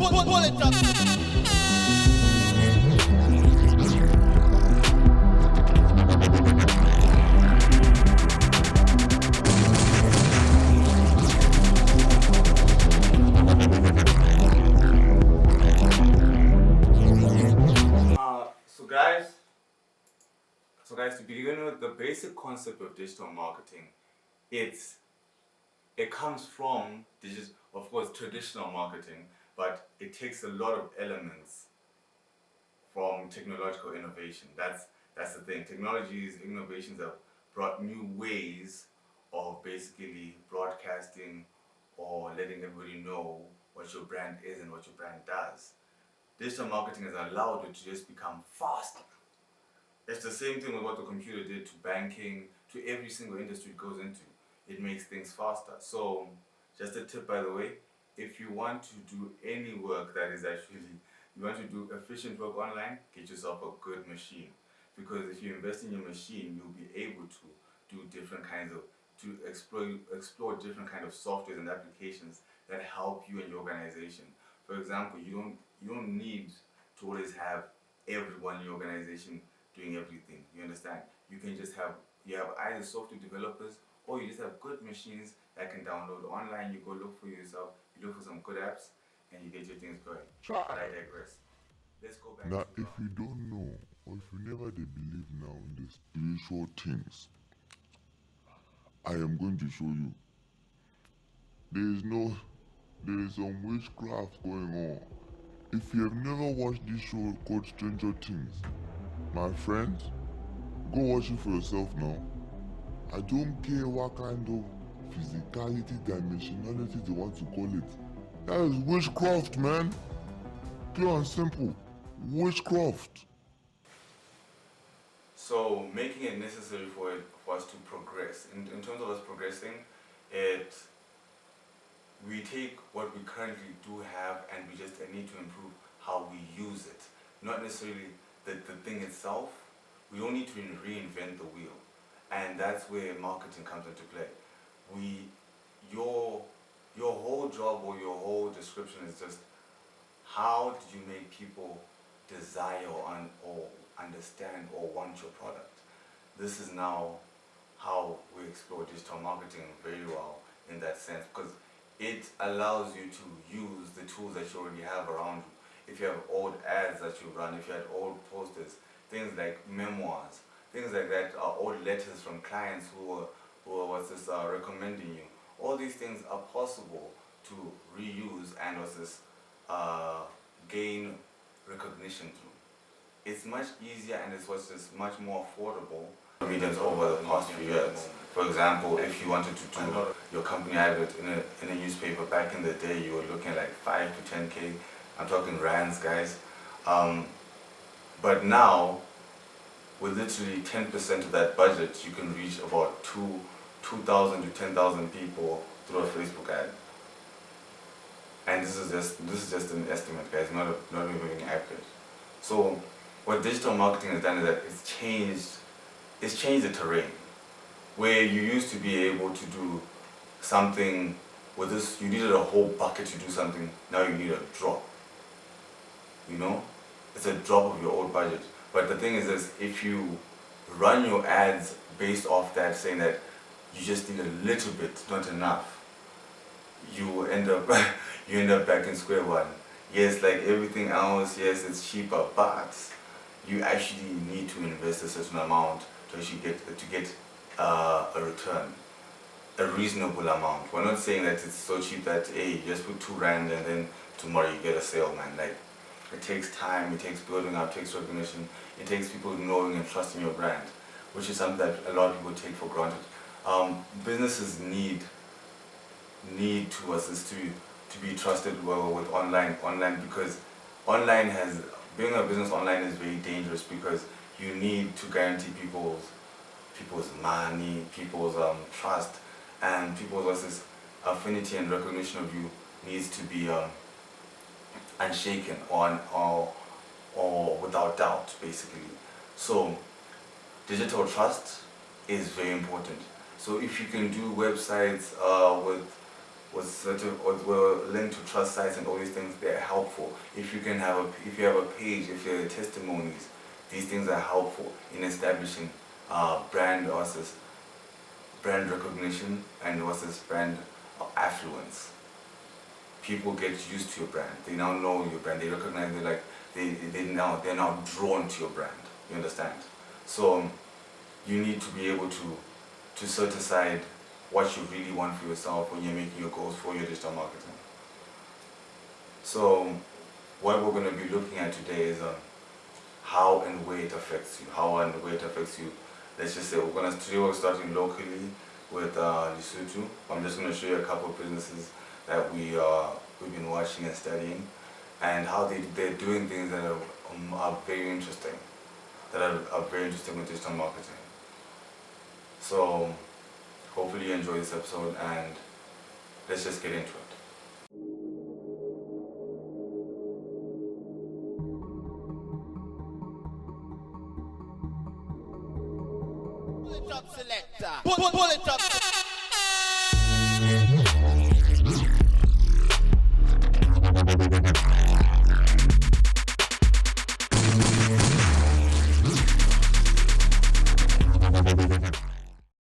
pull it up. So guys, to begin with, the basic concept of digital marketing, it's it comes from of course, traditional marketing, but it takes a lot of elements from technological innovation. That's the thing. Technologies, innovations have brought new ways of basically broadcasting or letting everybody know what your brand is and what your brand does. Digital marketing has allowed it to just become faster. It's the same thing with what the computer did to banking, to every single industry it goes into. It makes things faster. So, just a tip by the way, if you want to do any work that is actually, you want to do efficient work online, get yourself a good machine. Because if you invest in your machine, you'll be able to do different kinds of, to explore different kind of softwares and applications that help you and your organization. For example, you don't need to always have everyone in your organization doing everything. You understand? You have either software developers or you just have good machines that can download online. You go look for yourself, you look for some good apps, and you get your things going. But I digress. Let's go back Now, to if you don't know, or if you never they believe now in the spiritual things, I am going to show you. There is some witchcraft going on. If you have never watched this show called Stranger Things, my friend, go watch it for yourself now. I don't care what kind of physicality, dimensionality they want to call it. That is witchcraft, man. Pure and simple. Witchcraft. So making it necessary for us to progress. In terms of us progressing, it we take what we currently do have and we just need to improve how we use it. Not necessarily the thing itself. We don't need to reinvent the wheel. And that's where marketing comes into play. We your your whole job or your whole description is just how did you make people desire or understand or want your product. This is now how we explore digital marketing very well in that sense, because it allows you to use the tools that you already have around you. If you have old ads that you run, if you had old posters, things like memoirs, things like that, old letters from clients who are recommending you. All these things are possible to reuse and gain recognition through. It's much easier and it's just much more affordable mediums over the past few years. For example, if you wanted to do your company advert in a newspaper back in the day, you were looking at like 5 to 10K. I'm talking rands, guys. But now, with literally 10% of that budget, you can reach about 2,000 to 10,000 people through a Facebook ad. And this is just an estimate, guys, not even being accurate. So what digital marketing has done is that it's changed the terrain. Where you used to be able to do something with this, you needed a whole bucket to do something, now you need a drop. You know? It's a drop of your old budget. But the thing is this, if you run your ads based off that, saying that you just need a little bit, not enough, you end up back in square one. Yes, like everything else, yes, it's cheaper, but you actually need to invest a certain amount to actually get a return, a reasonable amount. We're not saying that it's so cheap that hey, you just put 2 rand and then tomorrow you get a sale, man. Like, it takes time, it takes building up, it takes recognition, it takes people knowing and trusting your brand, which is something that a lot of people take for granted. Businesses need to assist to be trusted well with online because being a business online is very dangerous because you need to guarantee people's money, people's trust, and people's affinity and recognition of you needs to be unshaken or without doubt, basically. So digital trust is very important. So if you can do websites were linked to trust sites and all these things, they're helpful. If you have a page, if you have testimonies, these things are helpful in establishing brand versus brand recognition and versus brand affluence. People get used to your brand. They now know your brand. They recognize it, like they're now drawn to your brand. You understand? So you need to be able to set aside what you really want for yourself when you're making your goals for your digital marketing. So what we're going to be looking at today is how and where it affects you. Let's just say today we're starting locally with Lesotho. I'm just going to show you a couple of businesses that we've been watching and studying, and how they're doing things that are very interesting, with digital marketing. So hopefully you enjoy this episode, and let's just get into it. Pull it up, selector. Pull it up.